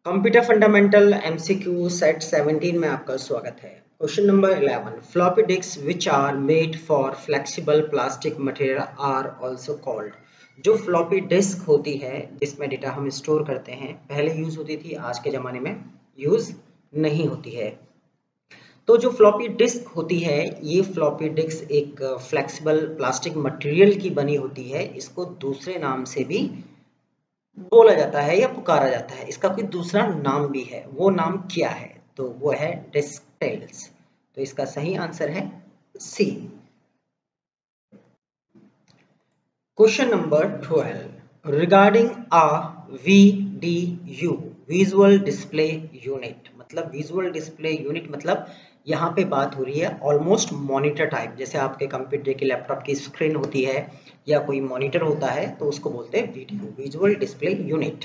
Computer fundamental MCQ set 17 में आपका स्वागत है। Question number 11, floppy disk which are made for flexible plastic material are also called. जो floppy disk होती है जिसमें डेटा हम स्टोर करते हैं, पहले यूज होती थी, आज के ज़माने में यूज नहीं होती है। तो जो फ्लॉपी डिस्क होती है, ये फ्लॉपी डिस्क एक फ्लेक्सिबल प्लास्टिक मटेरियल की बनी होती है। इसको दूसरे नाम से भी बोला जाता है या पुकारा जाता है। इसका कोई दूसरा नाम भी है, वो नाम क्या है? तो वो है डिस्क टेल्स। तो इसका सही आंसर है सी। क्वेश्चन नंबर 12, रिगार्डिंग अ VDU, विजुअल डिस्प्ले यूनिट। मतलब विजुअल डिस्प्ले यूनिट मतलब यहाँ पे बात हो रही है ऑलमोस्ट मॉनिटर टाइप। जैसे आपके कंप्यूटर की, लैपटॉप की स्क्रीन होती है या कोई मॉनिटर होता है, तो उसको बोलते हैं video, visual display unit.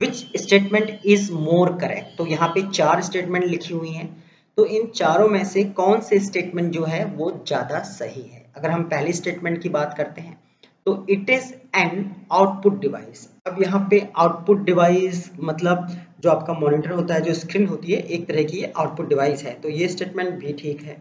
Which statement is more correct. तो यहाँ पे 4 स्टेटमेंट लिखी हुई हैं, तो इन चारों में से कौन से स्टेटमेंट जो है वो ज्यादा सही है? अगर हम पहली स्टेटमेंट की बात करते हैं तो it is an output device. अब यहाँ पे आउटपुट डिवाइस मतलब जो आपका मॉनिटर होता है, जो स्क्रीन होती है, एक तरह की आउटपुट डिवाइस है, तो ये स्टेटमेंट भी ठीक है।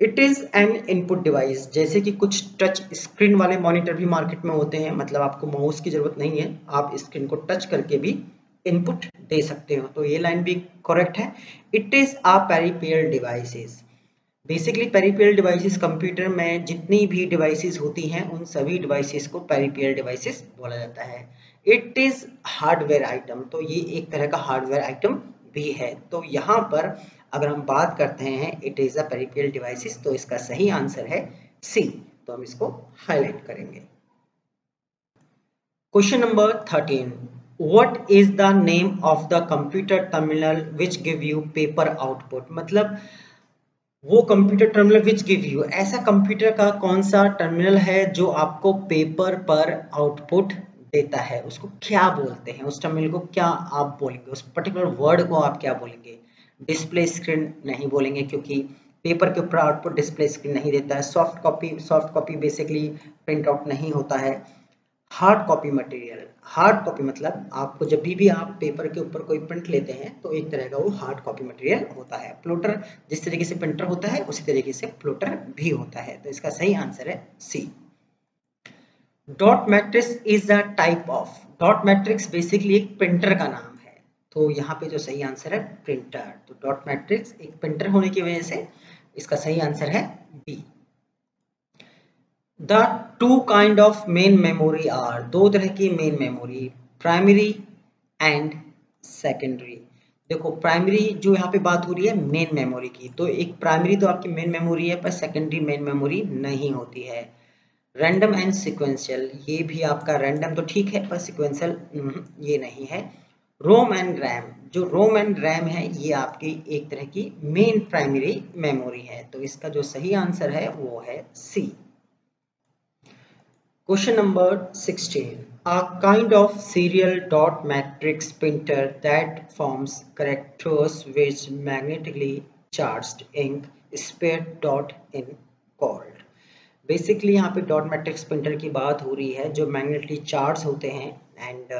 It is an input device, जैसे कि कुछ टच स्क्रीन वाले मॉनिटर भी मार्केट में होते हैं, मतलब आपको माउस की जरूरत नहीं है, आप स्क्रीन को टच करके भी इनपुट दे सकते हो, तो ये लाइन भी करेक्ट है। It is a peripheral devices. Basically peripheral devices, computer में जितनी भी डिवाइसेस होती हैं उन सभी डिवाइसेस को पेरिफेरल डिवाइसेस बोला जाता है। इट इज हार्डवेयर आइटम, तो ये एक तरह का हार्डवेयर आइटम भी है। तो यहाँ पर अगर हम बात करते हैं it is a peripheral devices, तो इसका सही आंसर है सी। तो हम इसको हाईलाइट करेंगे। Question number 13, what is the name of the computer terminal which give you paper output. मतलब वो computer terminal which give you, ऐसा कंप्यूटर का कौन सा टर्मिनल है जो आपको पेपर पर आउटपुट देता है, उसको क्या बोलते हैं? उस टर्मिनल को क्या आप बोलेंगे? उस पर्टिकुलर वर्ड को आप क्या बोलेंगे? डिस्प्ले स्क्रीन नहीं बोलेंगे, क्योंकि पेपर के ऊपर आउटपुट डिस्प्ले स्क्रीन नहीं देता है। Soft copy basically print out नहीं होता है। Hard copy material, hard copy मतलब आपको जब भी आप पेपर के ऊपर कोई प्रिंट लेते हैं तो एक तरह का वो हार्ड कॉपी मटेरियल होता है। प्लॉटर, जिस तरीके से प्रिंटर होता है उसी तरीके से प्लॉटर भी होता है, तो इसका सही आंसर है C. Dot matrix is a type of, dot matrix basically एक प्रिंटर का नाम है, तो यहाँ पे जो सही आंसर है प्रिंटर। तो डॉट मैट्रिक्स एक प्रिंटर होने की वजह से इसका सही आंसर है B. The two kind of main memory are, दो तरह की main memory, primary and secondary. देखो प्राइमरी जो यहाँ पे बात हो रही है मेन मेमोरी की, तो एक प्राइमरी तो आपकी मेन मेमोरी है पर सेकेंडरी मेन मेमोरी नहीं होती है। रैंडम एंड सिक्वेंशियल, ये भी आपका रैंडम तो ठीक है पर सिक्वेंशियल ये नहीं है। रोम एंड रैम, जो रोम एंड रैम है ये आपकी एक तरह की मेन प्राइमरी मेमोरी है, तो इसका जो सही आंसर है वो है सी। Question number 16. A kind of serial dot matrix printer that forms characters with magnetically charged ink spared dot in called. Basically यहाँ पे डॉट मैट्रिक्स प्रिंटर की बात हो रही है, जो मैग्नेटिकली चार्ज होते हैं एंड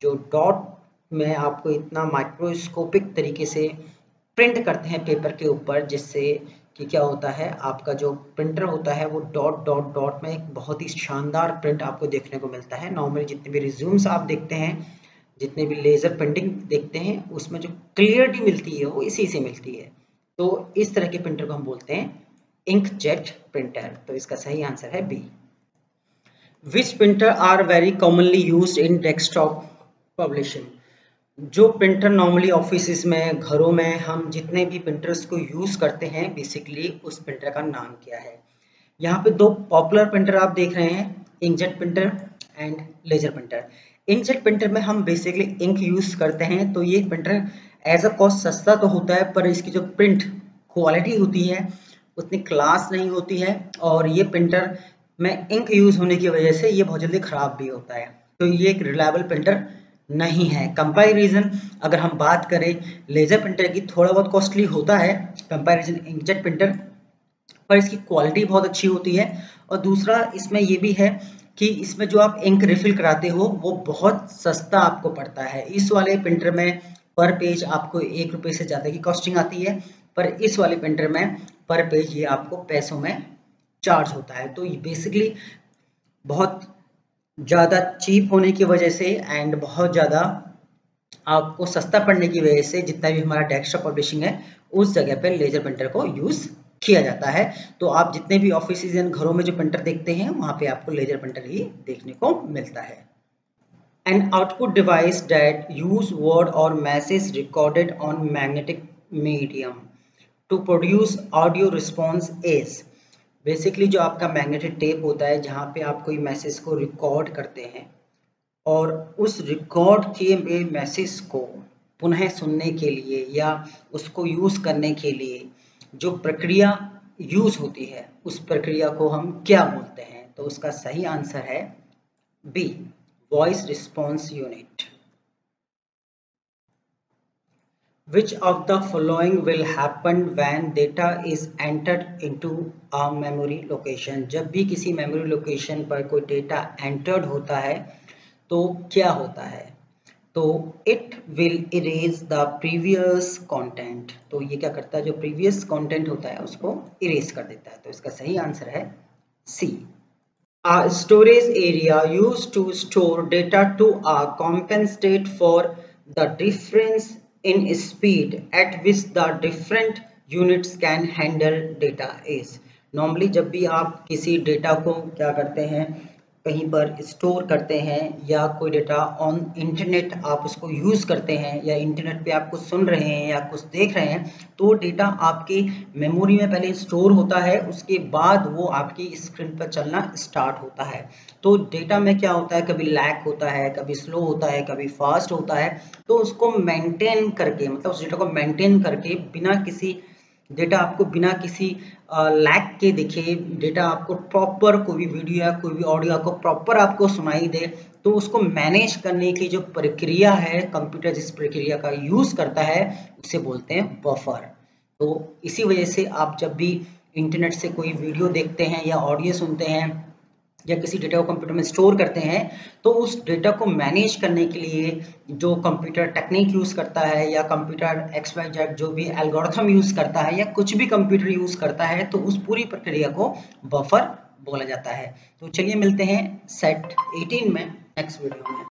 जो डॉट में आपको इतना माइक्रोस्कोपिक तरीके से प्रिंट करते हैं पेपर के ऊपर, जिससे कि क्या होता है, आपका जो प्रिंटर होता है वो डॉट डॉट डॉट में एक बहुत ही शानदार प्रिंट आपको देखने को मिलता है। नॉर्मली जितने भी रिज्यूम्स आप देखते हैं, जितने भी लेजर प्रिंटिंग देखते हैं, उसमें जो क्लियरिटी मिलती है वो इसी से मिलती है। तो इस तरह के प्रिंटर को हम बोलते हैं इंकजेट प्रिंटर, तो इसका सही आंसर है B. Which printer are very commonly used in desktop publishing. जो प्रिंटर नॉर्मली ऑफिस में, घरों में हम जितने भी प्रिंटर्स को यूज करते हैं, बेसिकली उस प्रिंटर का नाम क्या है? यहाँ पे दो पॉपुलर प्रिंटर आप देख रहे हैं, inkjet printer and laser printer. Inkjet printer में हम बेसिकली इंक यूज करते हैं, तो ये प्रिंटर एज अ कॉस्ट सस्ता तो होता है, पर इसकी जो प्रिंट क्वालिटी होती है उतनी क्लास नहीं होती है, और ये प्रिंटर में इंक यूज होने की वजह से ये बहुत जल्दी खराब भी होता है, तो ये एक रिलायबल प्रिंटर नहीं है। कंपैरिजन अगर हम बात करें लेजर प्रिंटर की, थोड़ा बहुत कॉस्टली होता है कंपैरिजन इंकजेट प्रिंटर, पर इसकी क्वालिटी बहुत अच्छी होती है। और दूसरा इसमें ये भी है कि इसमें जो आप इंक रिफिल कराते हो वो बहुत सस्ता आपको पड़ता है। इस वाले प्रिंटर में पर पेज आपको 1 रुपये से ज़्यादा की कॉस्टिंग आती है, पर इस वाले प्रिंटर में पर पेज ये आपको पैसों में चार्ज होता है। तो बेसिकली बहुत ज़्यादा चीप होने की वजह से एंड बहुत ज़्यादा आपको सस्ता पड़ने की वजह से जितना भी हमारा डेस्कटॉप पब्लिशिंग है उस जगह पर लेजर प्रिंटर को यूज़ किया जाता है। तो आप जितने भी ऑफिस एंड घरों में जो प्रिंटर देखते हैं वहां पे आपको लेजर प्रिंटर ही देखने को मिलता है। An output device that use word or message recorded on magnetic medium to produce audio response is basically जो आपका मैग्नेटिक टेप होता है जहाँ पे आप कोई मैसेज को रिकॉर्ड करते हैं और उस रिकॉर्ड किए मैसेज को पुनः सुनने के लिए या उसको यूज करने के लिए जो प्रक्रिया यूज होती है उस प्रक्रिया को हम क्या बोलते हैं? तो उसका सही आंसर है B, voice response unit. Which of the following will happen when data is entered into a memory location? जब भी किसी मेमोरी लोकेशन पर कोई डेटा एंटर्ड होता है तो क्या होता है? तो it will erase the previous content. तो ये क्या करता है, जो प्रीवियस कंटेंट होता है उसको इरेज कर देता है। तो इसका सही आंसर है सी। A storage area used to store data to compensate for the difference in speed at which the different units can handle data is। Normally जब भी आप किसी डेटा को क्या करते हैं, कहीं पर स्टोर करते हैं या कोई डेटा ऑन इंटरनेट आप उसको यूज़ करते हैं या इंटरनेट पे आप कुछ सुन रहे हैं या कुछ देख रहे हैं, तो डेटा आपके मेमोरी में पहले स्टोर होता है, उसके बाद वो आपकी स्क्रीन पर चलना स्टार्ट होता है। तो डेटा में क्या होता है, कभी लैग होता है, कभी स्लो होता है, कभी फास्ट होता है। तो उसको मेंटेन करके, मतलब उस डेटा को मेंटेन करके बिना किसी डेटा आपको बिना किसी लैग के दिखे, डेटा आपको प्रॉपर कोई भी वीडियो या कोई भी ऑडियो आपको प्रॉपर आपको सुनाई दे, तो उसको मैनेज करने की जो प्रक्रिया है, कंप्यूटर जिस प्रक्रिया का यूज करता है उसे बोलते हैं बफर। तो इसी वजह से आप जब भी इंटरनेट से कोई वीडियो देखते हैं या ऑडियो सुनते हैं या किसी डेटा को कंप्यूटर में स्टोर करते हैं, तो उस डेटा को मैनेज करने के लिए जो कंप्यूटर टेक्निक यूज करता है या कंप्यूटर XYZ जो भी एल्गोरिथम यूज करता है या कुछ भी कंप्यूटर यूज करता है, तो उस पूरी प्रक्रिया को बफर बोला जाता है। तो चलिए मिलते हैं सेट 18 में नेक्स्ट वीडियो में।